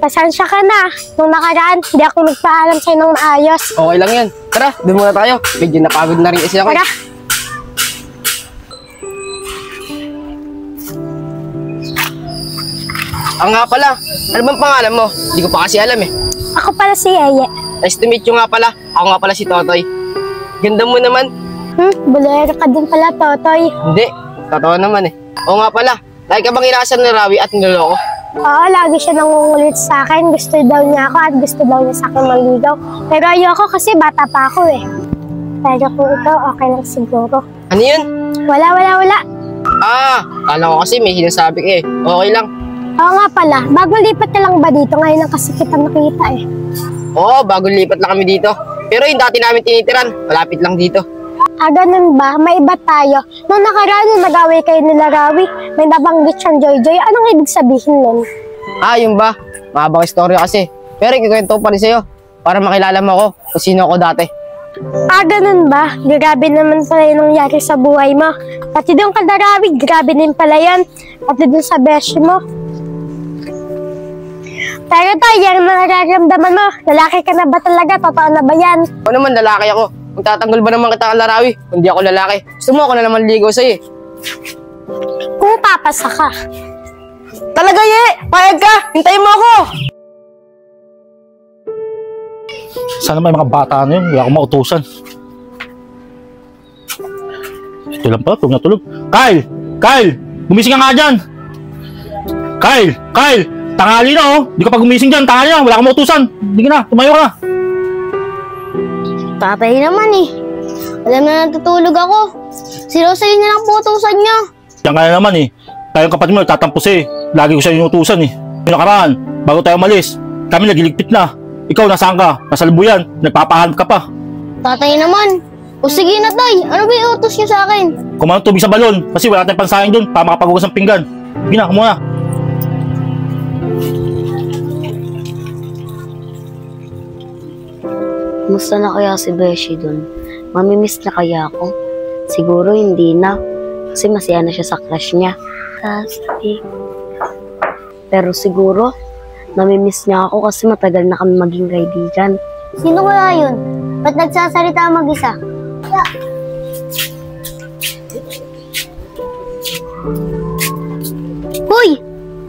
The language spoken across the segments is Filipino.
Pasensya ka na. Nung nakaraan, hindi ako nagpaalam sa'yo ng maayos. Okay lang yan. Tara, doon muna tayo. Medyo napagod na rin kasi ako. Tara. Nga pala, ano bang pangalan mo? Hindi ko pa kasi alam eh. Ako pala si Yeye. Nice to meet you nga pala. Ako nga pala si Totoy. Ganda mo naman. Bulero ka din pala, Totoy. Hindi, totoo naman eh. Oo nga pala, lagi ka bang inaasar ni Rawi at niloloko? Oo, lagi siya nangungulit sa akin. Gusto daw niya ako at gusto daw niya sa akin manligaw. Pero ayoko kasi bata pa ako eh. Pero kung ikaw, okay lang siguro. Ano yun? Wala. Kala ko kasi may sinasabi ka eh. Okay lang. Oo nga pala, bagong lipat ka lang ba dito? Ngayon lang kasi kita nakita eh. Oo, bagong lipat lang kami dito. Pero yung dati namin tinitiran, malapit lang dito. Ganun ba? May iba tayo. Nung nakaraan yung nag-away kayo nila Rawi, may nabanggit siyang Joy-Joy. Anong ibig sabihin nun? Yun ba? Mahabang istorya kasi. Pero ikikwento pa rin sa'yo para makilala mo ako kung sino ako dati. Ganun ba? Grabe naman pala yung nangyari sa buhay mo. Pati doon ka na Rawi, grabe din pala yan. Pati doon sa beshi mo. Pero tayo, yung nararamdaman mo, lalaki ka na ba talaga? Totoo na ba yan? Ako naman, lalaki ako. Magtatanggol ba naman kita kala Rawi? Hindi ako lalaki. Gusto mo ako na naman ligaw sa'yo eh. Kung papasa ka. Talaga Ye! Payag ka! Hintayin mo ako! Sana may mga bata na yun, wala akong mautusan. Ito lang pala, tulog na tulog. Kyle! Kyle! Gumising ka nga dyan! Kyle! Kyle! Tanghali na oh! Di ka pa gumising dyan, tanghali na! Wala akong mautusan! Hindi ka na, tumayo ka na! Tatay naman eh. Alam na natutulog ako. Si Rosa yun na lang po utusan niya. Yan ka na naman eh. Tayong kapatid mo nagtatampos eh. Lagi ko siya inutusan eh. Yung nakaraan, bago tayo malis, kami nagiligpit na. Ikaw nasaan ka? Nasa Lubuyan, nagpapahanap ka pa. Tatay naman. O sige na tay, ano ba iutos niyo sa akin? Kumain tubig sa balon kasi wala tayong pansahing doon para makapaghugas ng pinggan. Sige na, kumuna. Kumusta na kaya si Beshi dun? Mamimiss na kaya ako? Siguro hindi na. Kasi masaya na siya sa crush niya. Pero siguro, namimiss niya ako kasi matagal na kami maging kaibigan. Sino kaya yun? Ba't nagsasalita mag-isa? Hoy!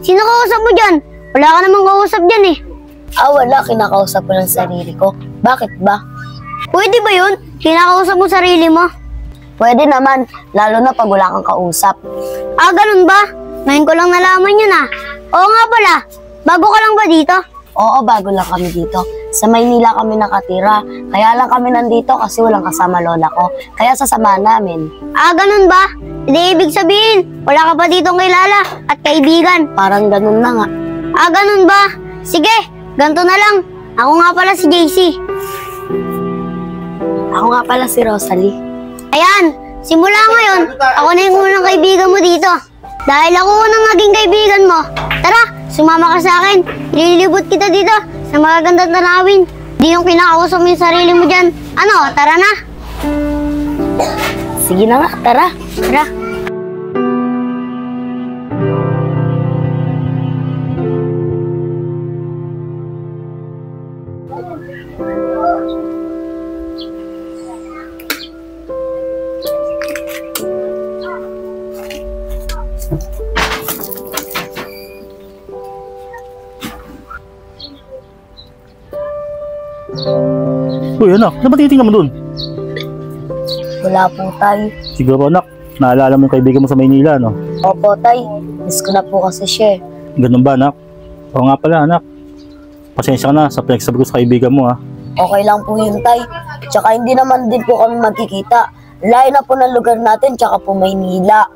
Sino kausap mo dyan? Wala ka namang kausap dyan eh. Wala. Kinakausap ko lang sarili ko. Bakit ba? Pwede ba yun? Kinakausap mo sarili mo? Pwede naman, lalo na pag wala kang kausap. Ganun ba? Ngayon ko lang nalaman yun ah. Oo nga pala, bago ka lang ba dito? Oo, bago lang kami dito. Sa Maynila kami nakatira. Kaya lang kami nandito kasi walang kasama lola ko. Kaya sasama namin. Ganun ba? Hindi ibig sabihin, wala ka pa ditong kilala at kaibigan. Parang ganun na nga. Ganun ba? Sige, ganito na lang. Ako nga pala si JC. Ako nga pala si Rosalie. Ayan, simula ngayon, ako na yung unang kaibigan mo dito. Dahil ako unang naging kaibigan mo, tara, sumama ka sa akin. Ililibot kita dito sa magagandang tanawin. Di yung kinakausap mo yung sarili mo dyan. Ano, tara na? Sige na nga, tara. Tara. Uy anak, ano ba titingnan mo dun? Wala po tay. Siguro anak, naalala mo yung kaibigan mo sa Maynila, no? Opo tay, miss ko na po kasi siya. Ganun ba anak? Oo nga pala anak. Pasensya ka na sa pinagsabi ko sa kaibigan mo ha. Okay lang po yun tay. Tsaka hindi naman din po kami magkikita. Layo na po ng lugar natin, tsaka po Maynila.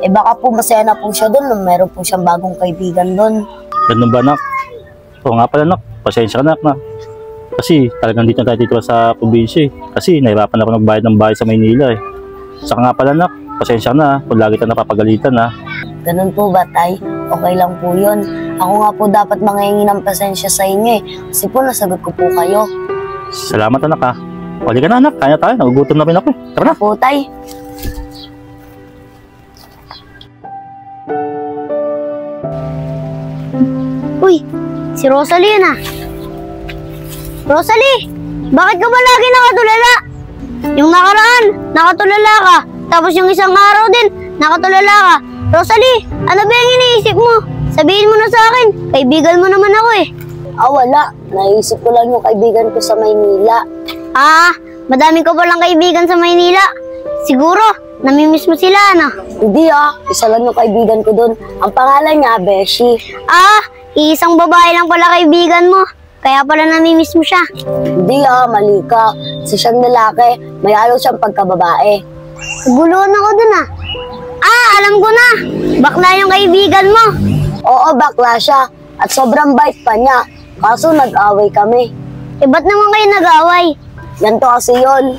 Baka po masaya na po siya dun, meron po siyang bagong kaibigan dun. Ganun ba anak? Oo nga pala anak, pasensya ka na anak na. Kasi talagang dito na tayo dito sa probinsya eh. Kasi nahirapan ako magbayad ng bahay sa Maynila eh. Saka nga pala anak, pasensya na kung lagi tayo napapagalitan ha. Ganun po ba tay? Okay lang po yun. Ako nga po dapat manghingi ng pasensya sa inyo eh. Kasi po nasagot ko po kayo. Salamat anak ha. Wali ka na anak, kaya tayo, nagugutom na rin ako eh. Tara na. Po tay. Uy, Si Rosalie yun ah. Rosalie, bakit ka ba lagi nakatulala? Yung nakaraan, nakatulala ka. Tapos yung isang araw din, nakatulala ka. Rosalie, ano ba yung iniisip mo? Sabihin mo na sa akin, kaibigan mo naman ako eh. Wala. Naisip ko lang yung kaibigan ko sa Maynila. Madami ko palang kaibigan sa Maynila. Siguro, namimiss mo sila, ano? Hindi isa lang yung kaibigan ko doon. Ang pangalan niya, Beshi. Isang babae lang pala kaibigan mo. Kaya pala namimiss mo siya. Hindi mali ka. Kasi siyang lalaki, may halo siyang pagkababae. Guluhan ako dun ah. Alam ko na. Bakla yung kaibigan mo. Oo, bakla siya. At sobrang bait pa niya. Kaso nag-away kami. Ba't naman kayo nag-away? Ganito kasi yun.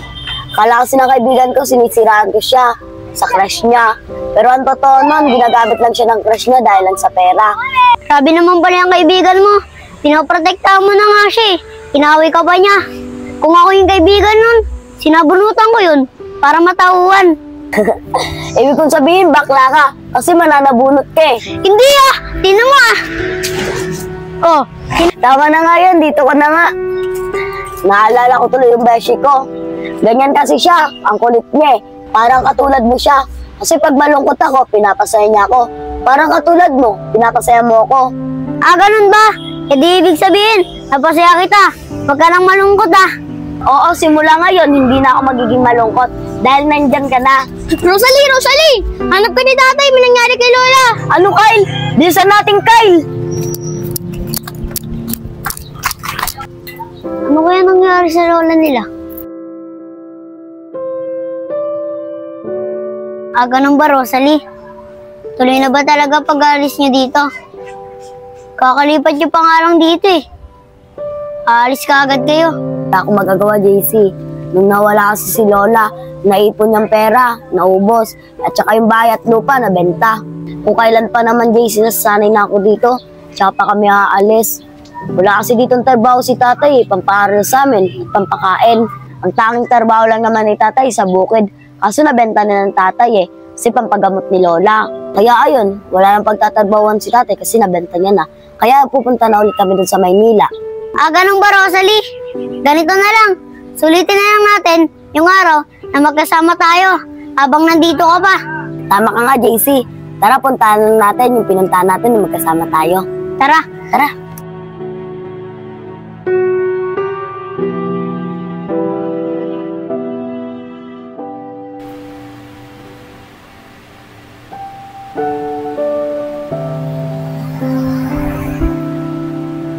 Kala kasi ng kaibigan ko, sinisiraan ko siya sa crush niya. Pero ang totoo nun, ginagamit lang siya ng crush niya dahil lang sa pera. Sabi naman pala yung kaibigan mo. Pinoprotektahan mo na nga siya eh. Inaway ka ba niya? Kung ako yung kaibigan nun, sinabunutan ko yun para matauhan. Ibig kong sabihin, bakla ka. Kasi mananabunot ka eh. Hindi Tinan mo Tama na nga yun, dito ka na nga. Naalala ko tuloy yung beshi ko. Ganyan kasi siya, ang kulit niya eh. Parang katulad mo siya. Kasi pag malungkot ako, pinapasaya niya ako. Parang katulad mo, pinapasaya mo ako. Ganun ba? Di ibig sabihin, napasaya kita. Huwag ka nang malungkot Oo, simula ngayon, hindi na ako magiging malungkot. Dahil nandyan ka na. Rosalie! Hanap ka ni tatay, may nangyari kay Lola. Ano, Kyle? Bilisan natin, Kyle! Ano kaya nangyari sa Lola nila? Ganun ba, Rosalie? Tuloy na ba talaga pag-alis niyo dito? Kakalipat niyo pa nga lang dito eh. Aalis ka agad kayo. Wala akong magagawa, JC. Nung nawala kasi si Lola, naipon niyang pera, naubos, at saka yung bahay at lupa, nabenta. Kung kailan pa naman, JC, nasanay na ako dito, tsaka pa kami aalis. Wala kasi ditong trabaho si tatay, pamparal sa amin, at pampakain. Ang tanging trabaho lang naman ni tatay sa bukid. Kaso nabenta na ng tatay kasi pampagamot ni Lola. Kaya ayun, wala nang pagtatrabawan si tatay kasi nabenta niya na. Kaya pupunta na ulit kami dun sa Maynila. Ganun ba, Rosalie? Ganito na lang. Sulitin na lang natin yung araw na magkasama tayo habang nandito ka pa. Tama ka nga, JC. Tara, puntahan na natin yung pinuntahan natin na magkasama tayo. Tara.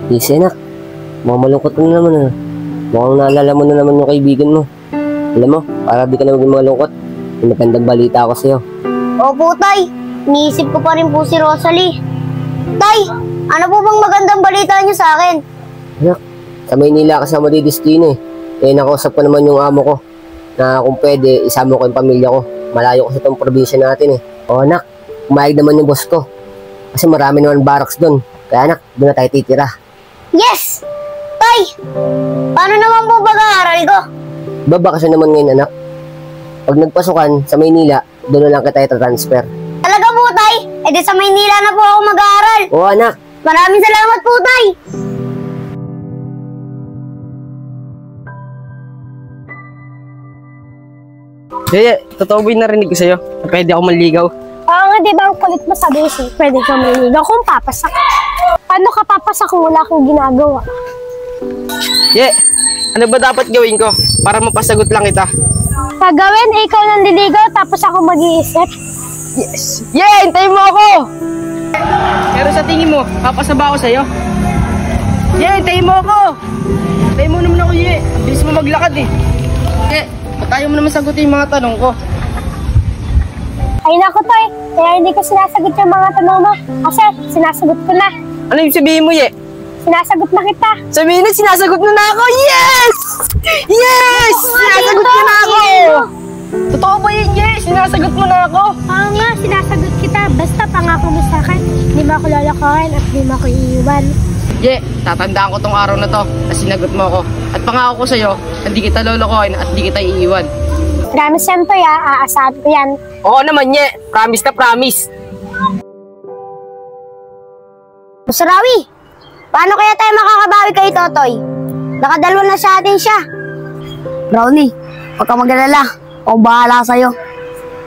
Yes, anak. Mukhang malungkot ka na naman. Mukhang naalala mo na naman yung kaibigan mo. Alam mo, para di ka na maging malungkot. May magandang balita ako sa'yo. Opo, Tay. Iniisip ko pa rin po si Rosalie. Tay, ano po bang magandang balita niyo sa akin? Anak, sa Maynila kasama di destino nakausap ko naman yung amo ko na kung pwede, isama ko yung pamilya ko. Malayo ko sa itong probinsya natin O anak, umayag naman yung boss ko. Kasi marami naman barracks doon. Kaya anak, doon na tayo titira. Yes! Tay, paano naman po pag-aaral ko? Babakasyon naman ngayon anak. Pag nagpasukan sa Maynila, doon na lang kita itatransfer. Talaga po, Tay? Di sa Maynila na po ako mag-aaral. Oo anak. Maraming salamat po, Tay. Yaya, totoo ba yung narinig ko sa'yo? Na pwede ako manligaw? Oo nga, di ba ang kulit mo sa basic? Pwede ka maniligaw kung papasak. Paano ka papasak kung wala akong ginagawa? Ano ba dapat gawin ko para mapasagot lang kita? Gagawin, ikaw nang liligaw tapos ako mag-iisip. Yes! Hintayin mo ako! Pero sa tingin mo, papasaba ako sa'yo? Hintayin mo ako! Hintayin mo naman ako, Bilis mo maglakad ba't ayaw mo naman sagutin yung mga tanong ko? Ay naku, Tay. Kaya hindi ko sinasagot yung mga tanong mo. Kasi sinasagot ko na. Ano yung sabihin mo, Sinasagot na kita. Sabihin na, sinasagot mo na ako! Yes! Yes! Sinasagot mo na ako! Totoo ba yun, Sinasagot mo na ako? Oo nga, sinasagot kita. Basta pangako mo sa akin. Hindi mo ako lalakohin at hindi mo ako iiwan. Tatandaan ko tong araw na to na sinagot mo ako. At pangako ko sa'yo, hindi kita lolokohin at hindi kita iiwan. Promise yan, Toy, aasahan ko yan. Oo naman, Promise na promise. Boss Rawi, Paano kaya tayo makakabawi kay Totoy? Nakadalwa na sa atin siya. Brownie, huwag ka mag-alala. Ako bahala sa'yo.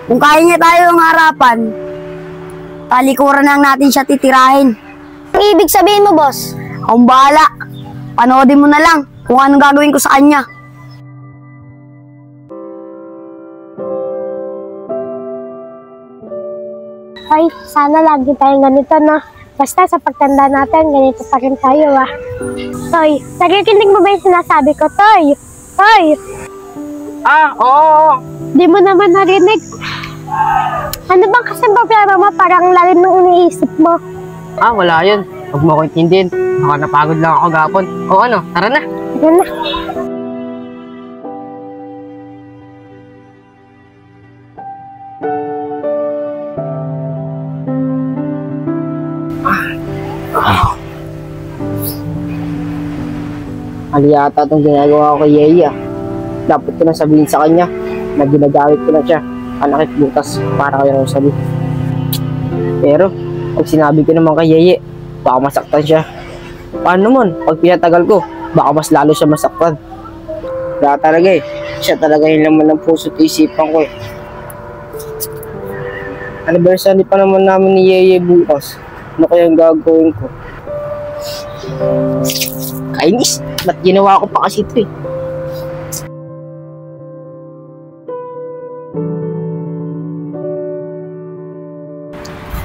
Kung kaya niya tayo ng harapan, talikuran lang natin siya titirahin. Ang ibig sabihin mo, boss? Akong bahala. Panoodin mo na lang kung anong gagawin ko sa kanya. Ay, sana lagi tayong ganito, no? Basta sa pagtanda natin, ganito pa rin tayo, ah. Toy, nakikinig mo ba yung sinasabi ko, Toy? Toy! Oo. Di mo naman narinig. Ano bang kasing problema mo? Parang lalim ng iniisip mo. Wala yun. Huwag mo ko intindihin. Baka napagod lang ako gapon. O ano, tara na. Ano na? Mali yata itong ginagawa ko kay Yeye. Dapat ko na sabihin sa kanya na ginagamit ko na siya. Panakit butas para kayo ng sabi. Pero, pag sinabi ko naman kay Yeye, baka masaktan siya. Paano naman? Pag pinatagal ko, baka mas lalo siya masaktan. Kaya talaga siya talaga yung laman ng puso at isipan ko Anniversary pa naman namin ni Yeye bukas. Ano kaya yung gagawin ko? Kainis! Ba't ginawa ko pa kasi ito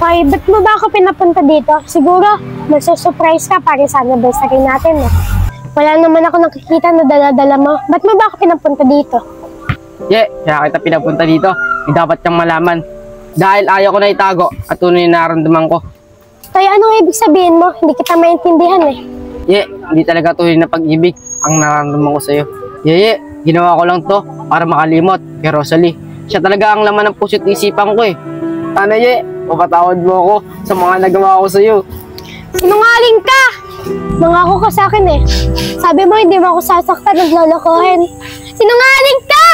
Hoy, ba't mo ba ako pinapunta dito? Siguro, magsusurprise ka para sa anniversary natin, no? Wala naman ako nakikita na dala-dala mo. Ba't mo ba ako pinapunta dito? Kaya kita pinapunta dito. May dapat kang malaman. Dahil ayaw ko na itago at tunay na naramdaman ko. Kaya anong ibig sabihin mo? Hindi kita maintindihan eh. Hindi talaga tunay na pag-ibig ang nararamdaman ko sa'yo. Ginawa ko lang to para makalimot kay Rosalie. Siya talaga ang laman ng puso't isipan ko Sana mapatawad mo ako sa mga nagawa ko sa'yo. Sinungaling ka! Nangako ka sa akin eh. Sabi mo hindi mo ako sasaktan at lolokohin. Sinungaling ka!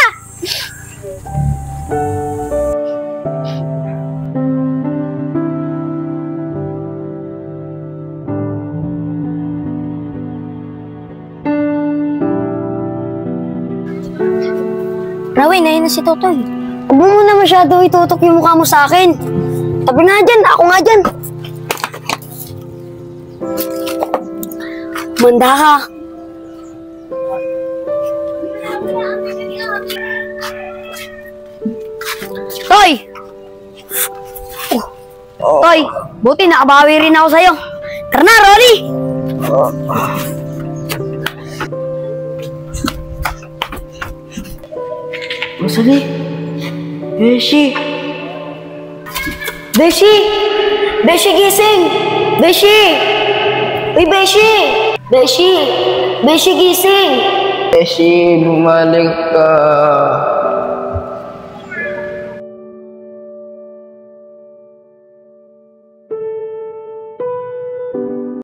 Rawin, ayun na si Totoy. Huwag mo muna masyado itutok yung mukha mo sa akin. Tabi nga dyan, ako nga dyan. Manda ka. Toy! Toy, buti nakabawi rin ako sa'yo. Tara na, Rolly! Rosalie! Beshi! Beshi! Beshi, gising! Beshi! Uy, Beshi! Beshi! Beshi, gising! Beshi, bumalik ka!